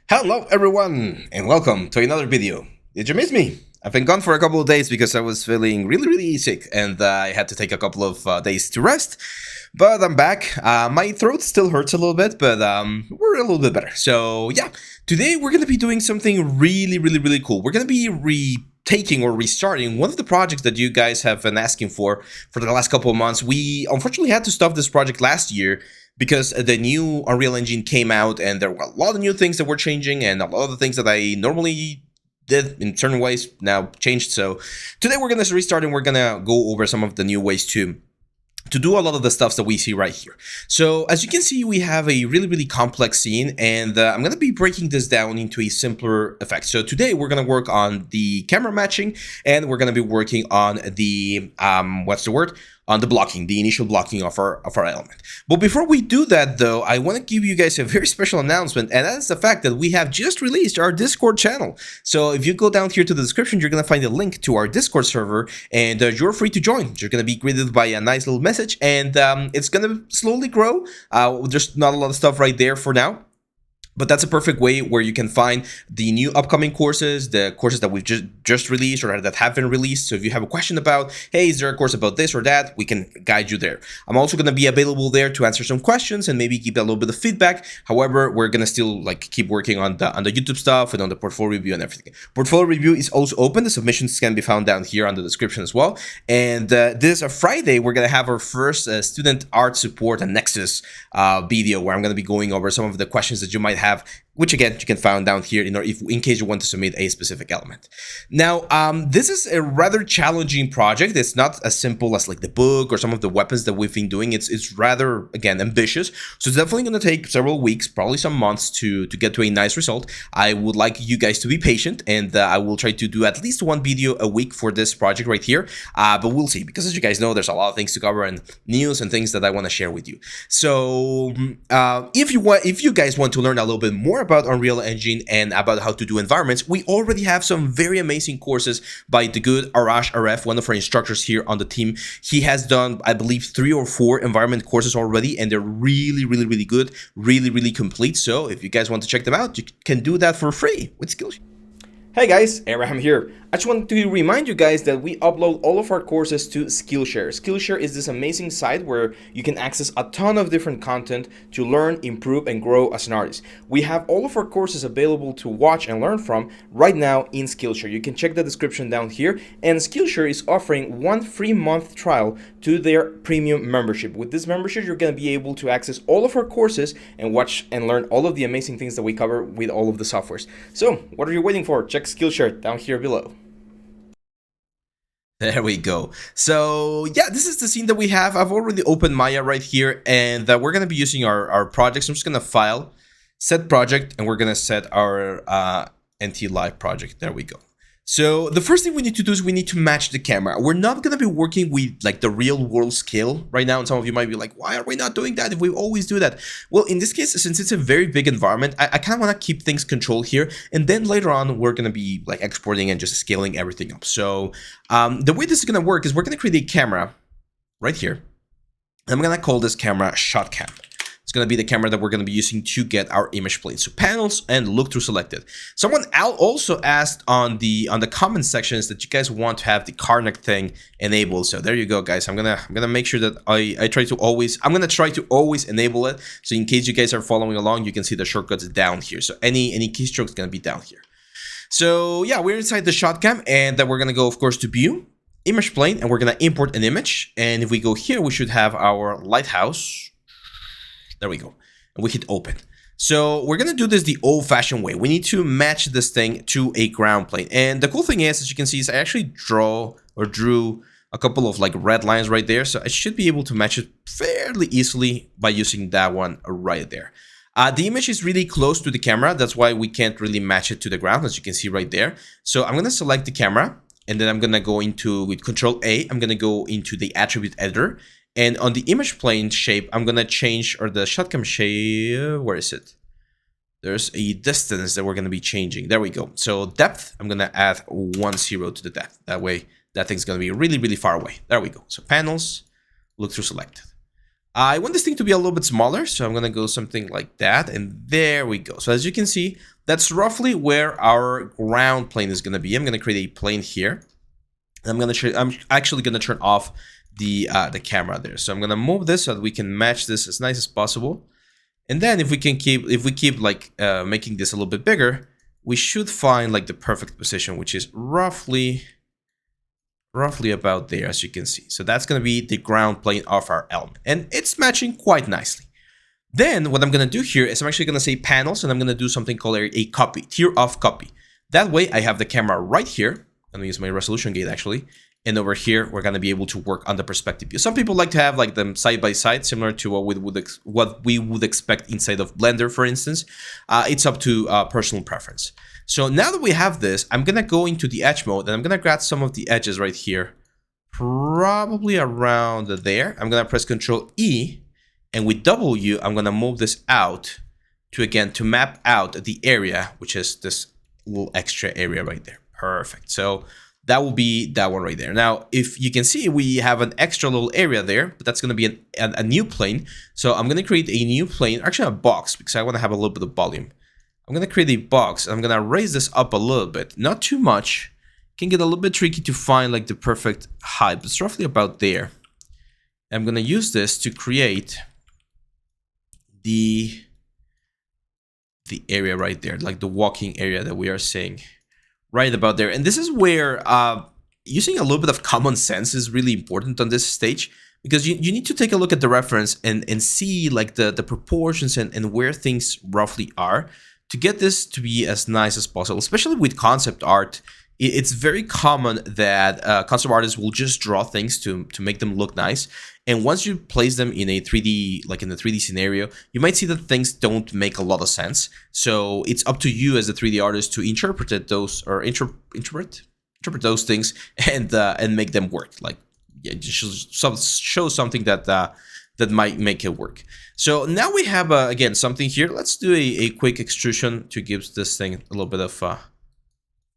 Hello everyone and welcome to another video. Did you miss me? I've been gone for a couple of days because I was feeling really sick and I had to take a couple of days to rest. But I'm back. My throat still hurts a little bit, but we're a little bit better. So yeah, today we're going to be doing something really cool. We're going to be retaking or restarting one of the projects that you guys have been asking for the last couple of months. We unfortunately had to stop this project last year because the new Unreal Engine came out and there were a lot of new things that were changing and a lot of the things that I normally did in certain ways now changed. So today we're going to restart and we're going to go over some of the new ways to do a lot of the stuff that we see right here. So as you can see, we have a really complex scene, and I'm going to be breaking this down into a simpler effect. So today we're going to work on the camera matching, and we're going to be working on the on the blocking, the initial blocking of our element. But before we do that though, I want to give you guys a very special announcement, and that's the fact that we have just released our Discord channel. So if you go down here to the description, you're going to find a link to our Discord server, and you're free to join. You're going to be greeted by a nice little message, and it's going to slowly grow. There's not a lot of stuff right there for now, but that's a perfect way where you can find the new upcoming courses, the courses that we've just released or that have been released. So if you have a question about, hey, is there a course about this or that, we can guide you there. I'm also going to be available there to answer some questions and maybe give a little bit of feedback. However, we're going to still keep working on the YouTube stuff and on the portfolio review and everything. Portfolio review is also open. The submissions can be found down here on the description as well. And this Friday, we're going to have our first student art support and Nexus video where I'm going to be going over some of the questions that you might have, which again you can find down here in case you want to submit a specific element. Now this is a rather challenging project. It's not as simple as the book or some of the weapons that we've been doing. It's rather, again, ambitious, so it's definitely going to take several weeks, probably some months to get to a nice result. I would like you guys to be patient, and I will try to do at least one video a week for this project right here, but we'll see, because as you guys know, there's a lot of things to cover and news and things that I want to share with you. So if you guys want to learn a little bit more about Unreal Engine and about how to do environments, we already have some very amazing courses by the good Arash Aref, one of our instructors here on the team. He has done, I believe, 3 or 4 environment courses already, and they're really good, really complete. So if you guys want to check them out, you can do that for free with Skillshare. Hey guys, Abraham here. I just wanted to remind you guys that we upload all of our courses to Skillshare. Skillshare is this amazing site where you can access a ton of different content to learn, improve, and grow as an artist. We have all of our courses available to watch and learn from right now in Skillshare. You can check the description down here, and Skillshare is offering 1 free month trial to their premium membership. With this membership, you're going to be able to access all of our courses and watch and learn all of the amazing things that we cover with all of the softwares. So what are you waiting for? Check Skillshare down here below. There we go. So yeah, this is the scene that we have. I've already opened Maya right here, and we're going to be using our projects. I'm just going to file, set project, and we're going to set our NT Live project. There we go. So the first thing we need to do is we need to match the camera. We're not going to be working with the real world scale right now. And some of you might be like, why are we not doing that if we always do that? Well, in this case, since it's a very big environment, I kind of want to keep things controlled here. And then later on, we're going to be exporting and just scaling everything up. So the way this is going to work is we're going to create a camera right here. I'm going to call this camera shot cam. It's going to be the camera that we're going to be using to get our image plane. So panels and look through selected. Someone also asked on the comment sections that you guys want to have the Karnak thing enabled. So there you go, guys. I'm gonna make sure that I try to always enable it. So in case you guys are following along, you can see the shortcuts down here. So any keystroke is going to be down here. So yeah, we're inside the shot cam, and then we're going to go, of course, to view, image plane, and we're going to import an image. And if we go here, we should have our Lighthouse. There we go. And we hit open. So we're going to do this the old-fashioned way. We need to match this thing to a ground plane. And the cool thing is, as you can see, is I actually drew a couple of red lines right there. So I should be able to match it fairly easily by using that one right there. The image is really close to the camera. That's why we can't really match it to the ground, as you can see right there. So I'm going to select the camera, and then I'm going to go into, with Control A, I'm going to go into the attribute editor. And on the image plane shape, I'm going to change, or the shotcam shape, where is it? There's a distance that we're going to be changing. There we go. So depth, I'm going to add 10 to the depth. That way, that thing's going to be really far away. There we go. So panels, look through selected. I want this thing to be a little bit smaller, so I'm gonna go something like that, and there we go. So as you can see, that's roughly where our ground plane is gonna be. I'm gonna create a plane here. And I'm actually gonna turn off the camera there. So I'm gonna move this so that we can match this as nice as possible. And then if we keep like making this a little bit bigger, we should find like the perfect position, which is roughly about there, as you can see. So that's going to be the ground plane of our element, and it's matching quite nicely. Then what I'm going to do here is I'm actually going to say panels, and I'm going to do something called a copy, tier of copy. That way I have the camera right here. I'm going to use my resolution gate actually. And over here, we're going to be able to work on the perspective view. Some people like to have like them side by side, similar to what we would expect inside of Blender, for instance. It's up to personal preference. So now that we have this, I'm going to go into the edge mode, and I'm going to grab some of the edges right here, probably around there. I'm going to press Control E, and with W, I'm going to move this out to map out the area, which is this little extra area right there. Perfect. So that will be that one right there. Now, if you can see, we have an extra little area there, but that's going to be a new plane. So I'm going to create a new plane, actually a box, because I want to have a little bit of volume. I'm going to create a box. I'm going to raise this up a little bit, not too much. It can get a little bit tricky to find like the perfect height, but it's roughly about there. I'm going to use this to create the area right there, like the walking area that we are seeing. Right about there. And this is where using a little bit of common sense is really important on this stage, because you need to take a look at the reference and see like the proportions and where things roughly are to get this to be as nice as possible. Especially with concept art, it's very common that concept artists will just draw things to make them look nice. And once you place them in a 3D, like in the 3D scenario, you might see that things don't make a lot of sense. So it's up to you as a 3D artist to interpret those, or interpret those things and make them work. Like, yeah, just show something that might make it work. So now we have again something here. Let's do a quick extrusion to give this thing a little bit of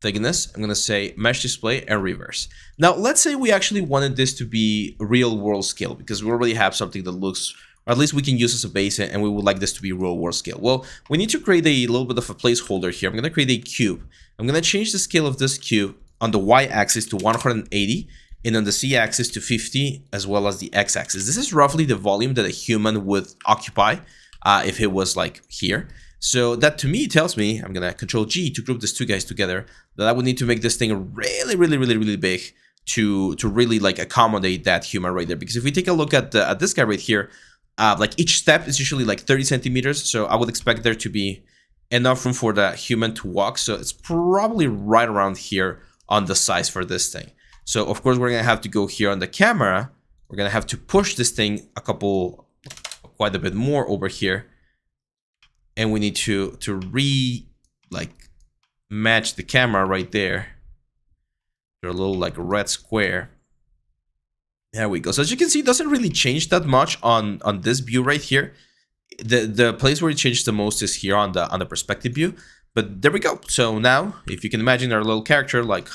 thickness. I'm going to say mesh display and reverse. Now, let's say we actually wanted this to be real world scale, because we already have something that looks, or at least we can use as a base, and we would like this to be real world scale. Well, we need to create a little bit of a placeholder here. I'm going to create a cube. I'm going to change the scale of this cube on the y-axis to 180, and on the z-axis to 50, as well as the x-axis. This is roughly the volume that a human would occupy if it was like here. So that to me tells me, I'm gonna Control G to group these two guys together, that I would need to make this thing really big to really like accommodate that human right there. Because if we take a look at this guy right here, like each step is usually like 30 centimeters. So I would expect there to be enough room for the human to walk. So it's probably right around here on the size for this thing. So of course we're gonna have to go here on the camera. We're gonna have to push this thing quite a bit more over here. And we need to match the camera right there. There's a little like red square. There we go. So as you can see, it doesn't really change that much on this view right here. The place where it changes the most is here on the perspective view. But there we go. So now, if you can imagine our little character like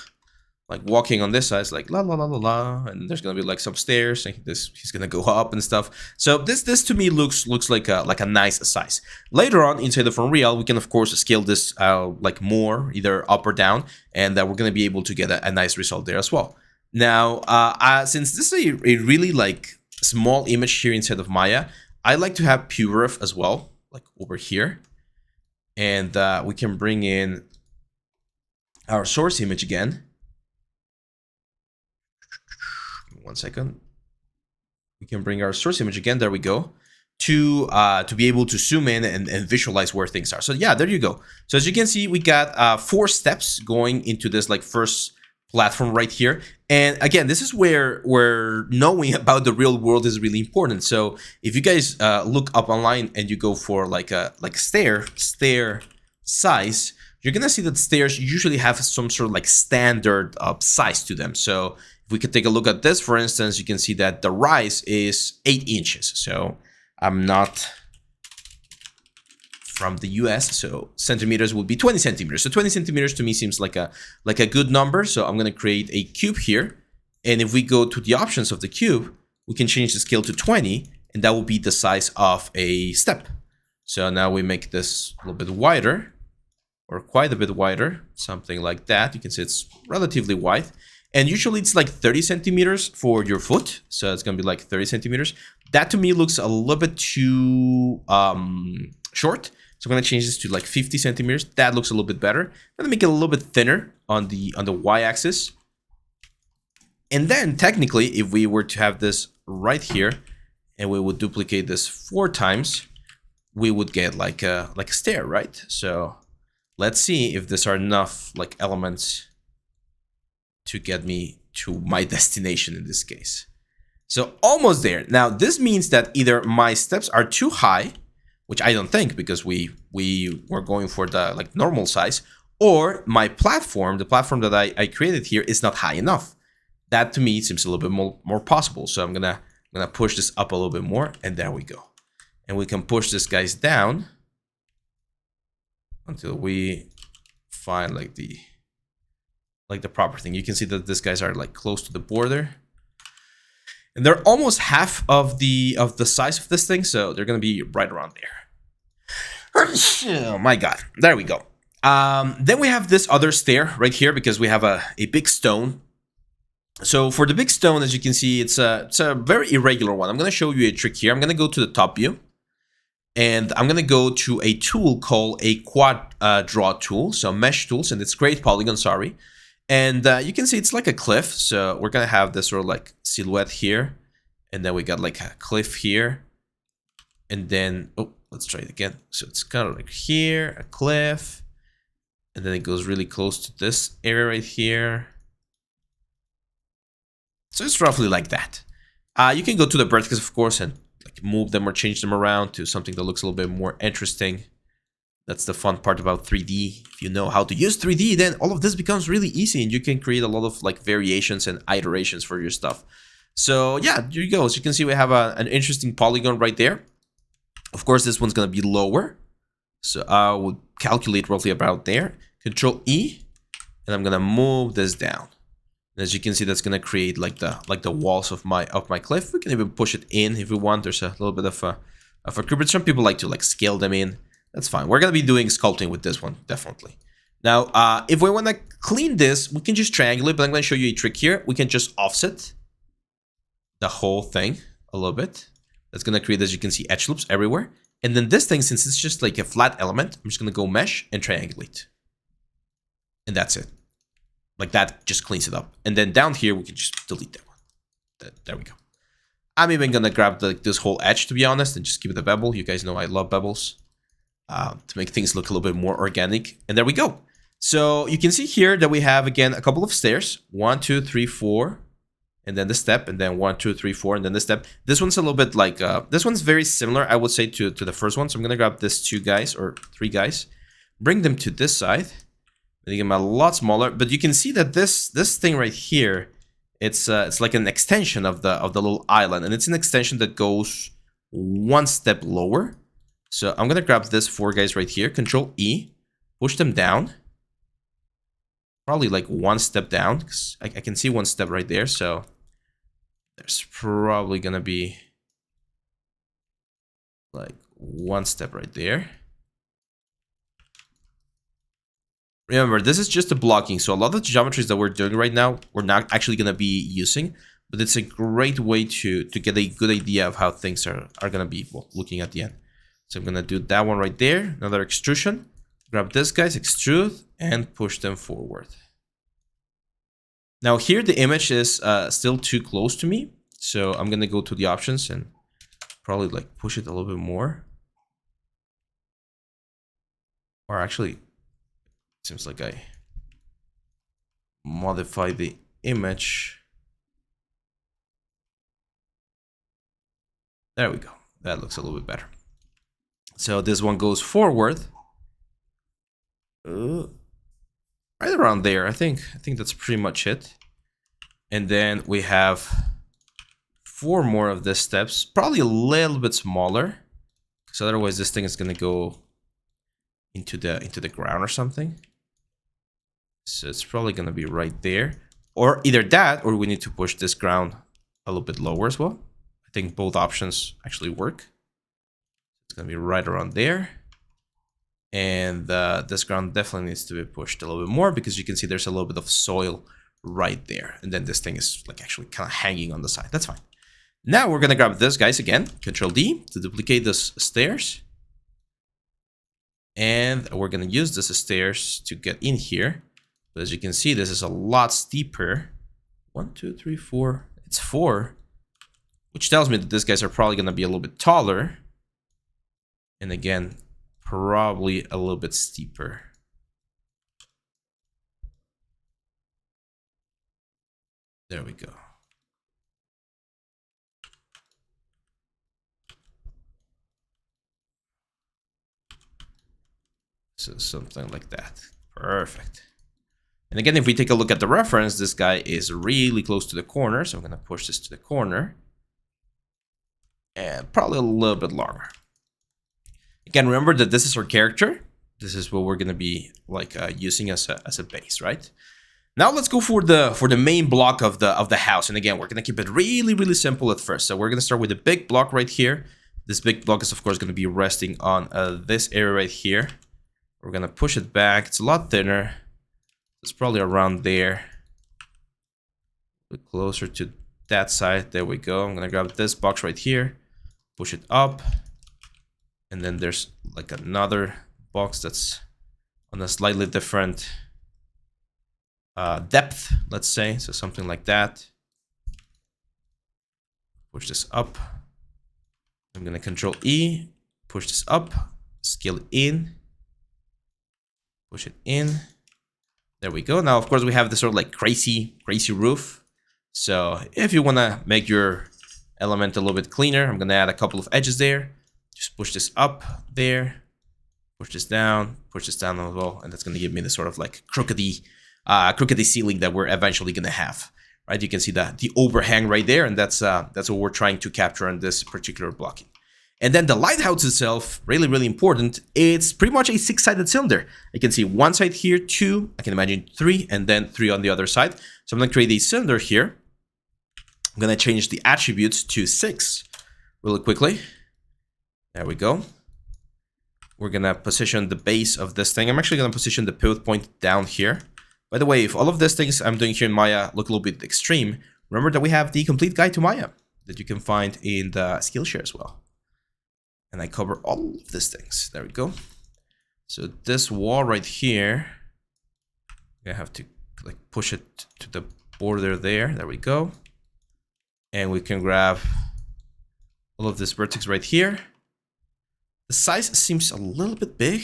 walking on this side, it's like la la la la la, and there's gonna be like some stairs, and he's gonna go up and stuff. So this to me looks like a nice size. Later on inside of Unreal, we can of course scale this like more, either up or down, and we're gonna be able to get a nice result there as well. Now, since this is a really like small image here inside of Maya, I like to have purif as well, like over here, and we can bring in our source image again. 1 second. We can bring our source image again. There we go. To be able to zoom in and visualize where things are. So yeah, there you go. So as you can see, we got 4 steps going into this like first platform right here. And again, this is where knowing about the real world is really important. So if you guys look up online and you go for like a stair size, you're gonna see that stairs usually have some sort of like standard size to them. So if we could take a look at this, for instance, you can see that the rise is 8 inches. So I'm not from the US, so centimeters would be 20 centimeters. So 20 centimeters to me seems like a good number. So I'm going to create a cube here. And if we go to the options of the cube, we can change the scale to 20. and that will be the size of a step. So now we make this a little bit wider, or quite a bit wider, something like that. You can see it's relatively wide. And usually it's like 30 centimeters for your foot. So it's going to be like 30 centimeters. That to me looks a little bit too short. So I'm going to change this to like 50 centimeters. That looks a little bit better. I'm going to make it a little bit thinner on the y-axis. And then technically, if we were to have this right here, and we would duplicate this 4 times, we would get like a stair, right? So let's see if these are enough like elements to get me to my destination in this case. So almost there. Now this means that either my steps are too high, which I don't think, because we were going for the like normal size, or my platform, the platform that I created here, is not high enough. That to me seems a little bit more possible. So I'm gonna push this up a little bit more, and there we go. And we can push this guys down until we find like the proper thing. You can see that these guys are like close to the border, and they're almost half of the size of this thing, so they're gonna be right around there. Oh my god, there we go. Then we have this other stair right here, because we have a big stone. So for the big stone, as you can see, it's a very irregular one. I'm gonna show you a trick here. I'm gonna go to the top view, and I'm gonna go to a tool called a quad draw tool, so mesh tools, and it's Create Polygon, sorry. And you can see it's like a cliff. So we're gonna have this sort of like silhouette here, and then we got like a cliff here, and then let's try it again. So it's kind of like here, a cliff, and then it goes really close to this area right here. So it's roughly like that. You can go to the vertices, of course, and like move them or change them around to something that looks a little bit more interesting. That's the fun part about 3D. If you know how to use 3D, then all of this becomes really easy, and you can create a lot of like variations and iterations for your stuff. So yeah, there you go. As you can see, we have an interesting polygon right there. Of course, this one's gonna be lower. So I would calculate roughly about there. Control E, and I'm gonna move this down. And as you can see, that's gonna create like the walls of my cliff. We can even push it in if we want. There's a little bit of a creep, but some people like to like scale them in. That's fine. We're gonna be doing sculpting with this one, definitely. Now, if we wanna clean this, we can just triangulate, but I'm gonna show you a trick here. We can just offset the whole thing a little bit. That's gonna create, as you can see, edge loops everywhere. And then this thing, since it's just like a flat element, I'm just gonna go mesh and triangulate. And that's it. Like that just cleans it up. And then down here, we can just delete that one. There we go. I'm even gonna grab this whole edge, to be honest, and just give it a bevel. You guys know I love bevels. To make things look a little bit more organic. And there we go. So you can see here that we have, again, a couple of stairs. 1, 2, 3, 4. And then the step. And then 1, 2, 3, 4. And then the step. This one's a little bit like... this one's very similar, I would say, to the first one. So I'm going to grab these 2 guys, or 3 guys. Bring them to this side. Make them a lot smaller. But you can see that this thing right here, it's like an extension of the little island. And it's an extension that goes 1 step lower. So I'm gonna grab this 4 guys right here, Control E, push them down. Probably like 1 step down, because I can see 1 step right there. So there's probably gonna be like 1 step right there. Remember, this is just a blocking, so a lot of the geometries that we're doing right now, we're not actually gonna be using, but it's a great way to get a good idea of how things are gonna be looking at the end. So I'm gonna do that one right there, another extrusion. Grab this guys, extrude, and push them forward. Now here the image is still too close to me, so I'm gonna go to the options and probably like push it a little bit more. Or actually, it seems like I modify the image. There we go. That looks a little bit better. So this one goes forward, right around there. I think that's pretty much it. And then we have 4 more of these steps, probably a little bit smaller, because otherwise this thing is gonna go into the ground or something. So it's probably gonna be right there, or either that, or we need to push this ground a little bit lower as well. I think both options actually work. It's going to be right around there. And this ground definitely needs to be pushed a little bit more because you can see there's a little bit of soil right there. And then this thing is like actually kind of hanging on the side. That's fine. Now we're going to grab this, guys, again. Control D to duplicate this stairs. And we're going to use this stairs to get in here. But as you can see, this is a lot steeper. 1, 2, 3, 4. It's 4. Which tells me that these guys are probably going to be a little bit taller. And again, probably a little bit steeper. There we go. So something like that. Perfect. And again, if we take a look at the reference, this guy is really close to the corner. So I'm going to push this to the corner. And probably a little bit longer. Again, remember that this is our character. This is what we're going to be like using as a base, right? Now let's go for the main block of the house. And again, we're going to keep it really simple at first. So we're going to start with a big block right here. This big block is of course going to be resting on this area right here. We're going to push it back. It's a lot thinner. It's probably around there. A bit closer to that side. There we go. I'm going to grab this box right here. Push it up. And then there's like another box that's on a slightly different depth, let's say. So something like that. Push this up. I'm going to Control E. Push this up. Scale it in. Push it in. There we go. Now, of course, we have this sort of like crazy roof. So if you want to make your element a little bit cleaner, I'm going to add a couple of edges there. Just push this up there, push this down as well, and that's going to give me the sort of like crookedy ceiling that we're eventually going to have, right? You can see the overhang right there, and that's what we're trying to capture on this particular blocking. And then the lighthouse itself, really important. It's pretty much a 6-sided cylinder. You can see one side here, 2, I can imagine 3, and then 3 on the other side. So I'm going to create a cylinder here. I'm going to change the attributes to 6 really quickly. There we go. We're going to position the base of this thing. I'm actually going to position the pivot point down here. By the way, if all of these things I'm doing here in Maya look a little bit extreme, remember that we have the complete guide to Maya that you can find in the Skillshare as well. And I cover all of these things. There we go. So this wall right here, I have to like push it to the border there. There we go. And we can grab all of this vertex right here. The size seems a little bit big.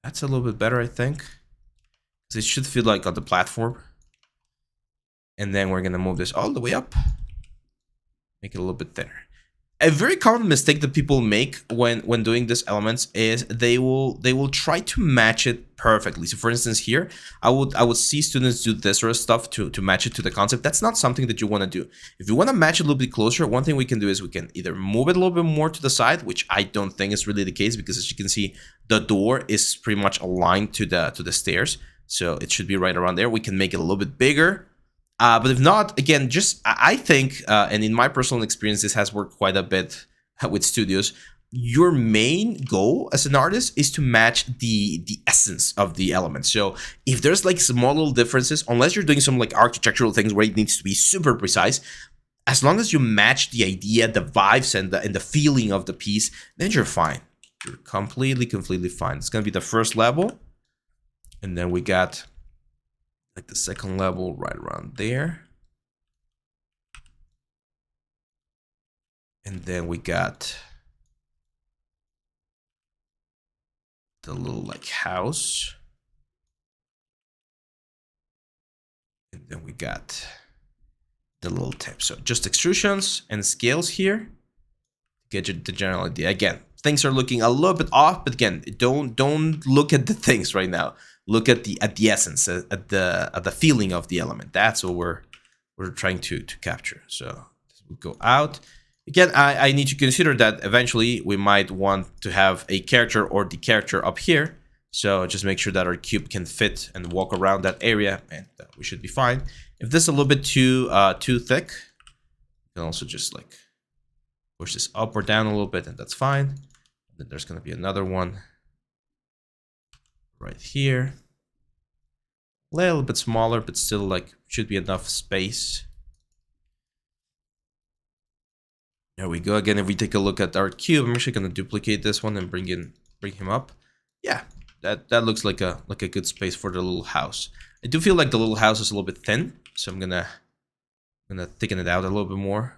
That's a little bit better, I think. Because it should feel like on the platform. And then we're going to move this all the way up. Make it a little bit thinner. A very common mistake that people make when doing these elements is they will try to match it perfectly. So for instance here, I would see students do this sort of stuff to match it to the concept. That's not something that you want to do. If you want to match it a little bit closer, one thing we can do is we can either move it a little bit more to the side, which I don't think is really the case because as you can see, the door is pretty much aligned to the stairs. So it should be right around there. We can make it a little bit bigger. But if not, again, just I think, and in my personal experience, this has worked quite a bit with studios. Your main goal as an artist is to match the essence of the element. So if there's like small little differences, unless you're doing some like architectural things where it needs to be super precise, as long as you match the idea, the vibes, and the feeling of the piece, then you're fine. You're completely fine. It's gonna be the first level, and then we got like the second level right around there. And then we got the little like house. And then we got the little tip. So just extrusions and scales here. Get you the general idea. Again, things are looking a little bit off, but again, don't look at the things right now. Look at the essence, at the feeling of the element. That's what we're trying to capture. So this will go out. Again, I need to consider that eventually we might want to have a character or the character up here. So just make sure that our cube can fit and walk around that area, and we should be fine. If this is a little bit too thick, you can also just like push this up or down a little bit, and that's fine. And then there's going to be another one right here. A little bit smaller, but still like should be enough space. There we go. Again, if we take a look at our cube, I'm actually going to duplicate this one and bring him up. Yeah, that looks like a good space for the little house. I do feel like the little house is a little bit thin, so I'm gonna thicken it out a little bit more.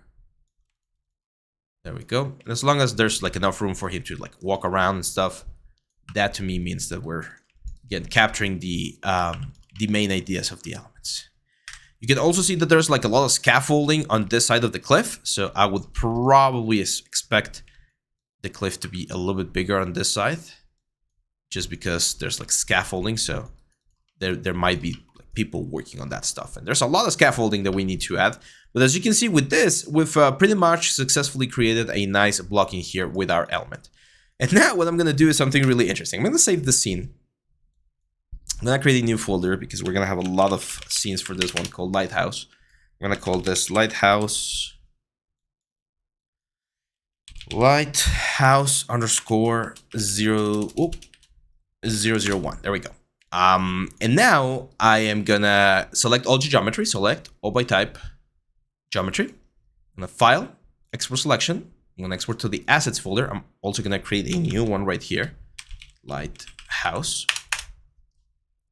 There we go. And as long as there's like enough room for him to like walk around and stuff, that to me means that we're again capturing the main ideas of the elements. You can also see that there's like a lot of scaffolding on this side of the cliff, so I would probably expect the cliff to be a little bit bigger on this side, just because there's like scaffolding, so there might be like people working on that stuff, and there's a lot of scaffolding that we need to add. But as you can see with this, we've pretty much successfully created a nice blocking here with our element. And now what I'm going to do is something really interesting. I'm going to save the scene. I'm going to create a new folder because we're going to have a lot of scenes for this one called Lighthouse. I'm going to call this Lighthouse underscore 001. There we go. And now I am going to select all geometry, select all by type geometry. I'm going to file, export selection. I'm going to export to the assets folder. I'm also going to create a new one right here, Lighthouse.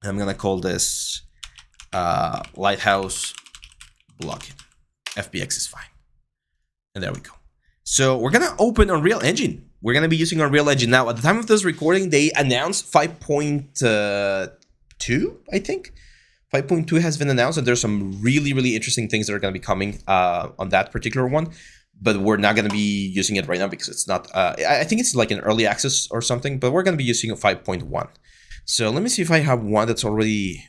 And I'm going to call this Lighthouse BLOCKIN. FBX is fine. And there we go. So we're going to open Unreal Engine. We're going to be using Unreal Engine now. At the time of this recording, they announced 5.2, I think. 5.2 has been announced, and there's some really, really interesting things that are going to be coming on that particular one. But we're not going to be using it right now because it's not, I think it's like an early access or something, but we're going to be using a 5.1. So let me see if I have one that's already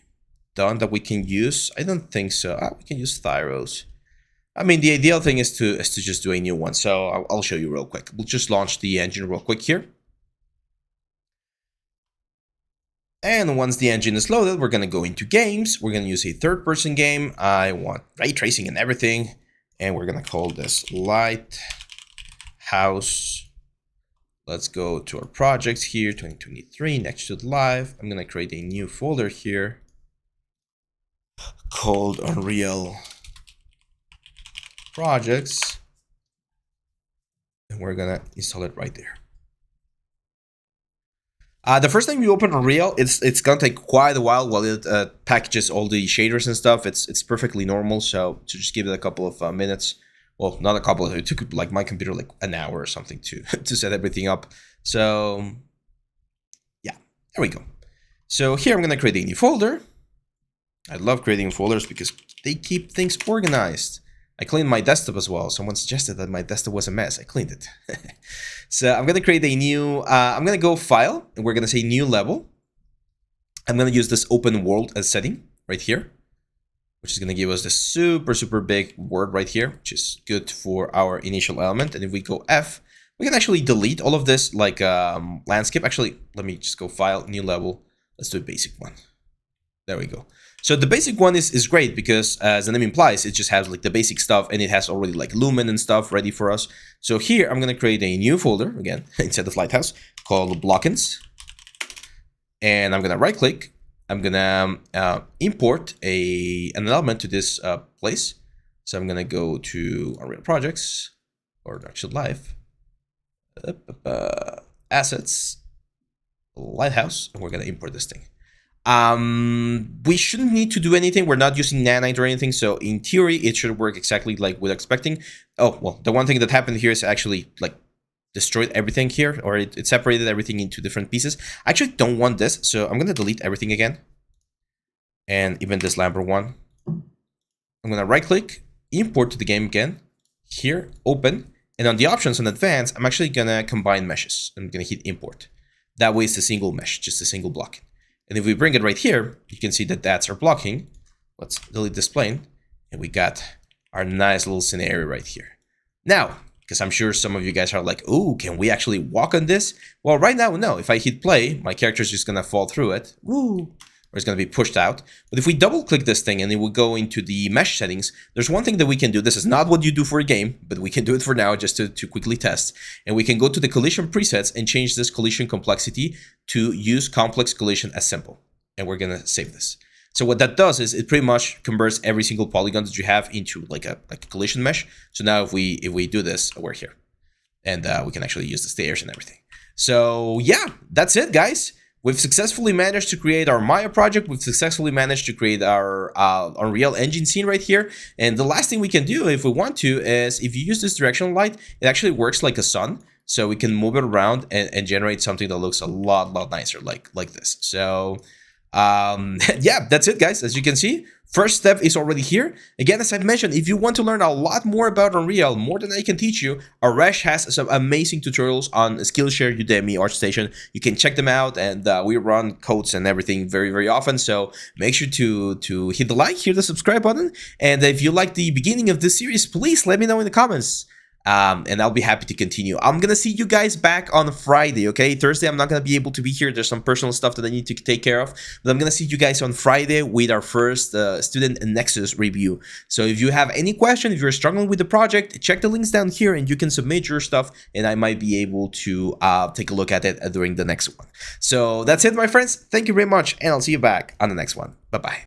done that we can use. I don't think so. We can use Thyros. I mean, the ideal thing is to just do a new one. So I'll show you real quick. We'll just launch the engine real quick here. And once the engine is loaded, we're going to go into games. We're going to use a third-person game. I want ray tracing and everything. And we're going to call this Lighthouse. Let's go to our projects here, 2023, next to the live. I'm going to create a new folder here called Unreal Projects. And we're going to install it right there. The first time you open Unreal, it's going to take quite a while it packages all the shaders and stuff. It's perfectly normal, so just give it a couple of minutes. Well, not a couple of, it took like my computer like an hour or something to set everything up. So yeah, there we go. So here I'm going to create a new folder. I love creating folders because they keep things organized. I cleaned my desktop as well. Someone suggested that my desktop was a mess. I cleaned it. So I'm going to create a new, I'm going to go file, and we're going to say new level. I'm going to use this open world as setting right here, which is going to give us this super, super big word right here, which is good for our initial element. And if we go F, we can actually delete all of this like landscape. Actually, let me just go file, new level. Let's do a basic one. There we go. So the basic one is great because as the name implies, it just has like the basic stuff, and it has already like Lumen and stuff ready for us. So here I'm going to create a new folder again instead of Lighthouse called BLOCKINs. And I'm going to right click. I'm going to import an element to this place. So I'm going to go to Unreal Projects or actually Live, Assets, Lighthouse, and we're going to import this thing. We shouldn't need to do anything. We're not using nanite or anything. So in theory, it should work exactly like we're expecting. Oh, well, the one thing that happened here is actually like destroyed everything here, or it separated everything into different pieces. I actually don't want this. So I'm going to delete everything again. And even this Lambert one. I'm going to right click, import to the game again, here, open. And on the options on advanced, I'm actually going to combine meshes. I'm going to hit import. That way it's a single mesh, just a single block. And if we bring it right here, you can see that that's our blocking. Let's delete this plane. And we got our nice little scenario right here. Now, because I'm sure some of you guys are like, oh, can we actually walk on this? Well, right now, no. If I hit play, my character is just going to fall through it. Woo! or it's going to be pushed out. But if we double click this thing and then we go into the mesh settings, there's one thing that we can do. This is not what you do for a game, but we can do it for now just to quickly test. And we can go to the collision presets and change this collision complexity to use complex collision as simple. And we're going to save this. So what that does is it pretty much converts every single polygon that you have into like a collision mesh. So now if we do this, we're here. And we can actually use the stairs and everything. So yeah, that's it, guys. We've successfully managed to create our Maya project. We've successfully managed to create our Unreal Engine scene right here. And the last thing we can do if we want to is if you use this directional light, it actually works like a sun. So we can move it around and generate something that looks a lot nicer like this. So yeah, that's it, guys. As you can see, first step is already here. Again, as I've mentioned, if you want to learn a lot more about Unreal, more than I can teach you, Arash has some amazing tutorials on Skillshare, Udemy, ArtStation. You can check them out, and we run codes and everything very often. So make sure to hit the like, hit the subscribe button, and if you like the beginning of this series, please let me know in the comments. And I'll be happy to continue. I'm gonna see you guys back on Friday, okay? Thursday, I'm not gonna be able to be here. There's some personal stuff that I need to take care of. But I'm gonna see you guys on Friday with our first Student Nexus review. So if you have any question, if you're struggling with the project, check the links down here and you can submit your stuff and I might be able to take a look at it during the next one. So that's it, my friends. Thank you very much and I'll see you back on the next one. Bye-bye.